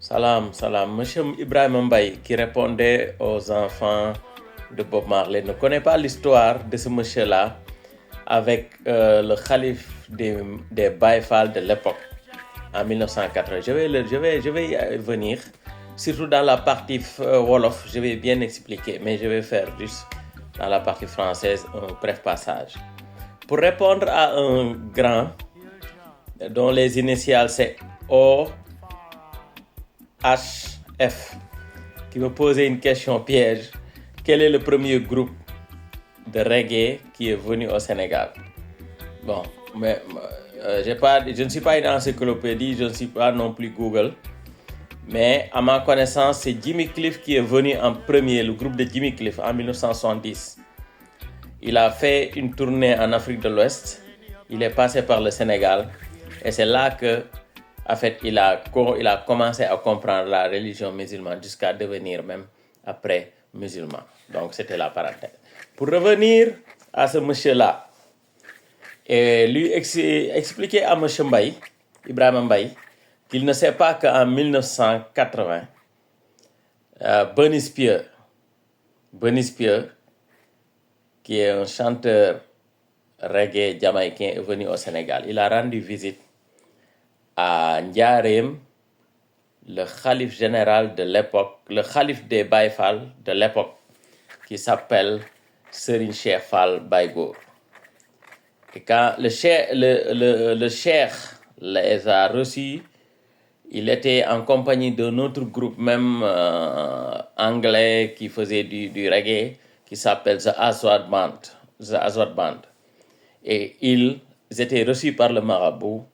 Salam, salam. Monsieur Ibrahim Mbaye, qui répondait aux enfants de Bob Marley, ne connaît pas l'histoire de ce monsieur-là avec le calife des Baye Fall de l'époque, en 1980. Je vais y venir, surtout dans la partie Wolof, je vais bien expliquer, mais je vais faire juste dans la partie française un bref passage. Pour répondre à un grand dont les initiales c'est OHF, qui me posait une question piège. Quel est le premier groupe de reggae qui est venu au Sénégal? Bon, mais je ne suis pas une encyclopédie, je ne suis pas non plus Google. Mais à ma connaissance, c'est Jimmy Cliff qui est venu en premier, le groupe de Jimmy Cliff, en 1970. Il a fait une tournée en Afrique de l'Ouest. Il est passé par le Sénégal. Et c'est là que, en fait, il a commencé à comprendre la religion musulmane jusqu'à devenir même après musulman. Donc, c'était la parenthèse. Pour revenir à ce monsieur-là, et lui expliquer à M. Mbaye, Ibrahim Mbaye, qu'il ne sait pas qu'en 1980, Bunny Spear, qui est un chanteur reggae jamaïcain, est venu au Sénégal. Il a rendu visite à Ndiarem, le calife général de l'époque, le calife des Baye Fall de l'époque, qui s'appelle Serigne Cheikh Fall Baye Goor. Et quand le cheikh les a reçus, il était en compagnie d'un autre groupe, même anglais, qui faisait du reggae, qui s'appelle The Aswad Band. Et ils étaient reçus par le marabout.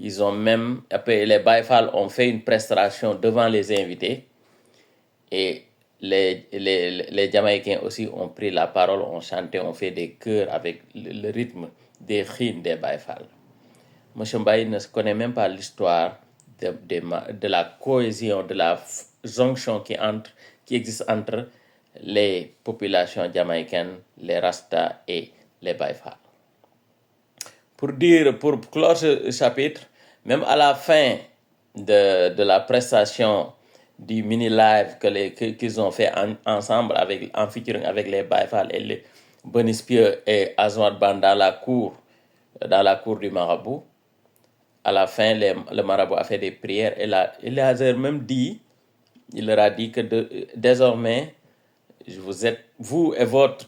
Ils ont même, après les Baye Fall ont fait une prestation devant les invités. Et les Jamaïcains aussi ont pris la parole, ont chanté, ont fait des chœurs avec le rythme des khines des Baye Fall. M. Mbaye ne connaît même pas l'histoire de la cohésion, de la jonction qui existe entre les populations jamaïcaines, les Rastas et les Baye Fall. Pour clore ce chapitre, même à la fin de la prestation du mini-live qu'ils ont fait ensemble en featuring avec les Baye Fall et les Bunny Spear et Azwad Band dans la cour du marabout, à la fin, le marabout a fait des prières et il leur a dit que désormais, vous et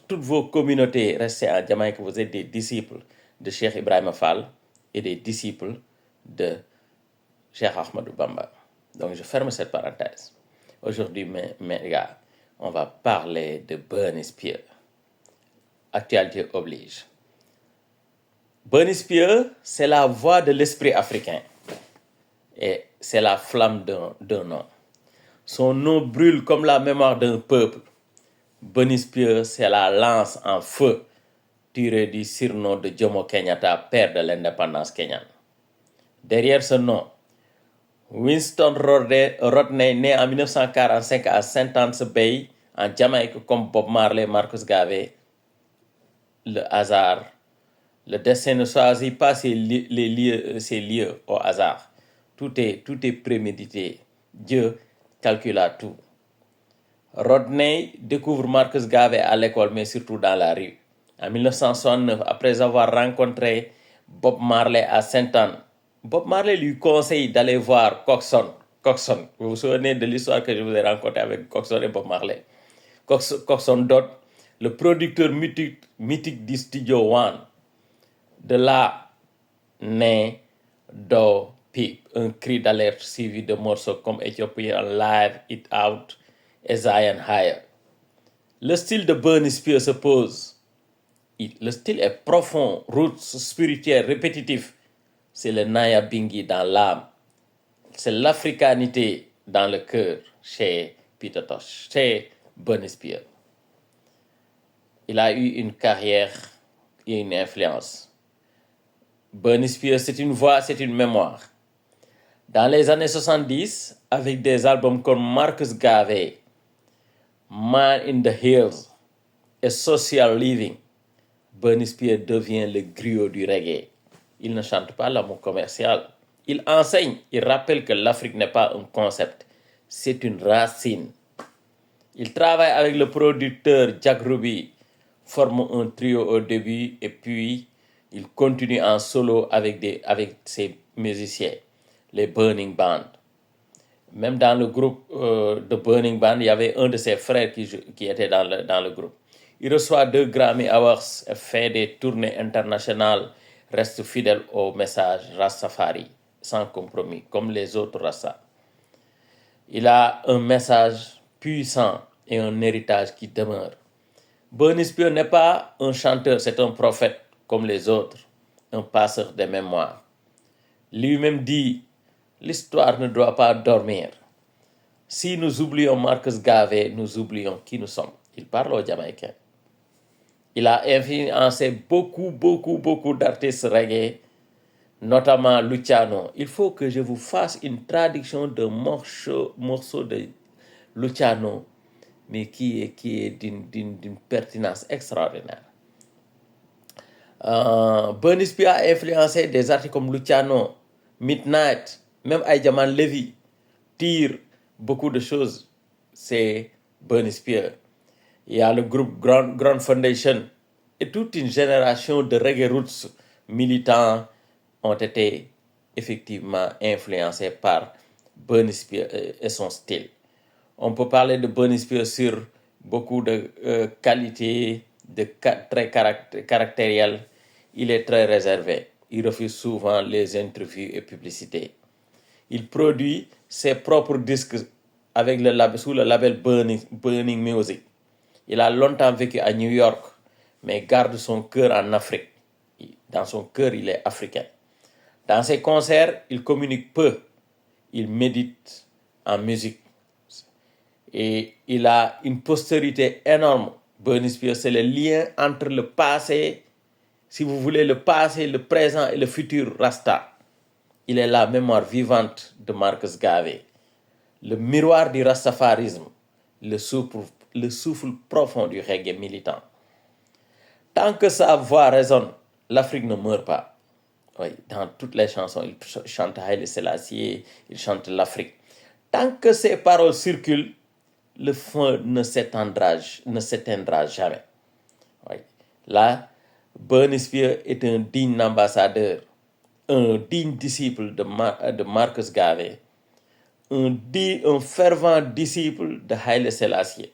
toutes vos communautés restées en Jamaïque, vous êtes des disciples de Cheikh Ibrahim Fall et des disciples de Cheikh Ahmadou Bamba. Donc je ferme cette parenthèse. Aujourd'hui, mes gars, on va parler de Bunny Spear. Actualité oblige. Bunny Spear, c'est la voix de l'esprit africain. Et c'est la flamme d'un nom. Son nom brûle comme la mémoire d'un peuple. Bunny Spear, c'est la lance en feu tirée du surnom de Jomo Kenyatta, père de l'indépendance kenyane. Derrière ce nom, Winston Rodney, né en 1945 à Saint-Anse Bay, en Jamaïque, comme Bob Marley, Marcus Garvey, le hasard, le destin ne choisit pas ses lieux au hasard. Tout est prémédité. Dieu calcula tout. Rodney découvre Marcus Garvey à l'école, mais surtout dans la rue. En 1969, après avoir rencontré Bob Marley à Saint-Anne, Bob Marley lui conseille d'aller voir Coxsone. Vous vous souvenez de l'histoire que je vous ai racontée avec Coxsone et Bob Marley. Coxsone Dodd, le producteur mythique du Studio One. De là naît Do Peep, un cri d'alerte suivi de morceaux comme Ethiopian Live, It Out et Zion Higher. Le style de Bunny Spear se pose. Le style est profond, roots, spirituel, répétitif. C'est le Naya Bingi dans l'âme. C'est l'africanité dans le cœur chez Peter Tosh, chez Bunny Spear. Il a eu une carrière et une influence. Bunny Spear, c'est une voix, c'est une mémoire. Dans les années 70, avec des albums comme Marcus Garvey, Man in the Hills et Social Living, Bunny Spear devient le griot du reggae. Il ne chante pas l'amour commercial, Il enseigne, il rappelle que l'Afrique n'est pas un concept, c'est une racine. Il travaille avec le producteur Jack Ruby, forme un trio au début et puis il continue en solo avec ses musiciens, les Burning Band. Même dans le groupe de Burning Band, il y avait un de ses frères qui était dans le groupe. Il reçoit 2 Grammy Awards, fait des tournées internationales, reste fidèle au message Rastafari, sans compromis, comme les autres Rasta. Il a un message puissant et un héritage qui demeure. Burna Spear n'est pas un chanteur, c'est un prophète comme les autres, un passeur des mémoires. Lui-même dit, l'histoire ne doit pas dormir. Si nous oublions Marcus Garvey, nous oublions qui nous sommes. Il parle aux Jamaïcains. Il a influencé beaucoup d'artistes reggae, notamment Luciano. Il faut que je vous fasse une traduction de morceau de Luciano, mais qui est d'une pertinence extraordinaire. Burna Spear a influencé des artistes comme Luciano, Midnight, même Aïdjaman Levy, Tyr, beaucoup de choses. C'est Burna Spear. Il y a le groupe Grand Foundation et toute une génération de reggae roots militants ont été effectivement influencés par Burna Spear et son style. On peut parler de Burna Spear sur beaucoup de qualités, très caractérielles. Il est très réservé. Il refuse souvent les interviews et publicités. Il produit ses propres disques sous le label Burning Music. Il a longtemps vécu à New York, mais garde son cœur en Afrique. Dans son cœur, il est africain. Dans ses concerts, il communique peu. Il médite en musique. Et il a une postérité énorme. Burna Spear, c'est le lien entre le passé, si vous voulez, le passé, le présent et le futur Rasta. Il est la mémoire vivante de Marcus Garvey, le miroir du rastafarisme, le souffle profond du reggae militant. Tant que sa voix résonne, l'Afrique ne meurt pas. Oui, dans toutes les chansons, il chante Haile Selassie, il chante l'Afrique. Tant que ses paroles circulent, le feu ne s'éteindra jamais. Oui. Là, Burna Spear est un digne ambassadeur, un digne disciple de Marcus Garvey, un fervent disciple de Haile Selassie,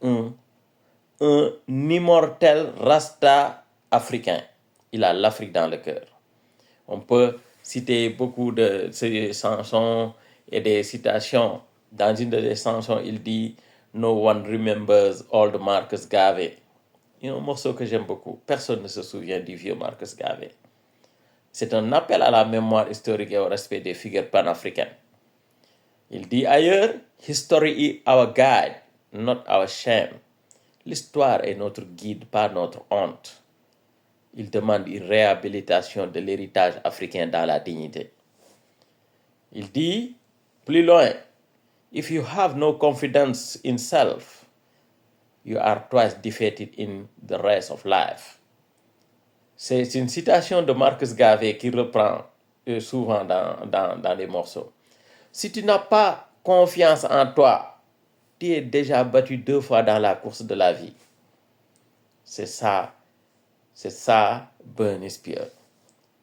un immortel Rasta africain. Il a l'Afrique dans le cœur. On peut citer beaucoup de ses chansons et des citations. Dans une des chansons, il dit « No one remembers old Marcus Garvey ». Il y a un morceau que j'aime beaucoup. Personne ne se souvient du vieux Marcus Garvey. C'est un appel à la mémoire historique et au respect des figures panafricaines. Il dit ailleurs « History is our guide, not our shame ». L'histoire est notre guide, pas notre honte. Il demande une réhabilitation de l'héritage africain dans la dignité. Il dit, plus loin, if you have no confidence in self, you are twice defeated in the race of life. C'est une citation de Marcus Garvey qui reprend souvent dans les morceaux. Si tu n'as pas confiance en toi, tu es déjà battu 2 fois dans la course de la vie. C'est ça, Burna Spear.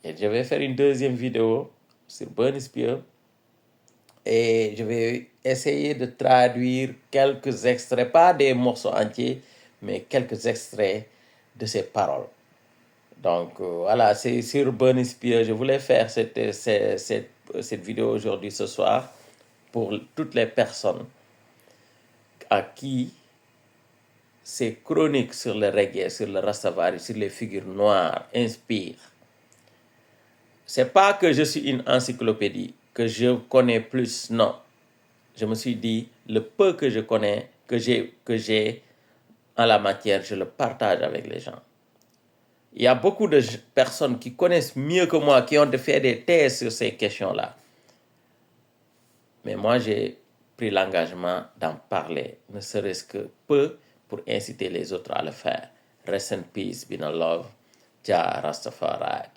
Et je vais faire une deuxième vidéo sur Burna Spear et je vais essayer de traduire quelques extraits, pas des morceaux entiers, mais quelques extraits de ses paroles. Donc voilà, c'est sur Burna Spear. Je voulais faire cette vidéo aujourd'hui, ce soir, pour toutes les personnes à qui ces chroniques sur le reggae, sur le Rastafari, sur les figures noires inspirent. C'est pas que je suis une encyclopédie, que je connais plus, non. Je me suis dit, le peu que je connais, que j'ai en la matière, je le partage avec les gens. Il y a beaucoup de personnes qui connaissent mieux que moi, qui ont fait des thèses sur ces questions-là. Mais moi, j'ai pris l'engagement d'en parler, ne serait-ce que peu, pour inciter les autres à le faire. Rest in peace, be in love, Jah Rastafari.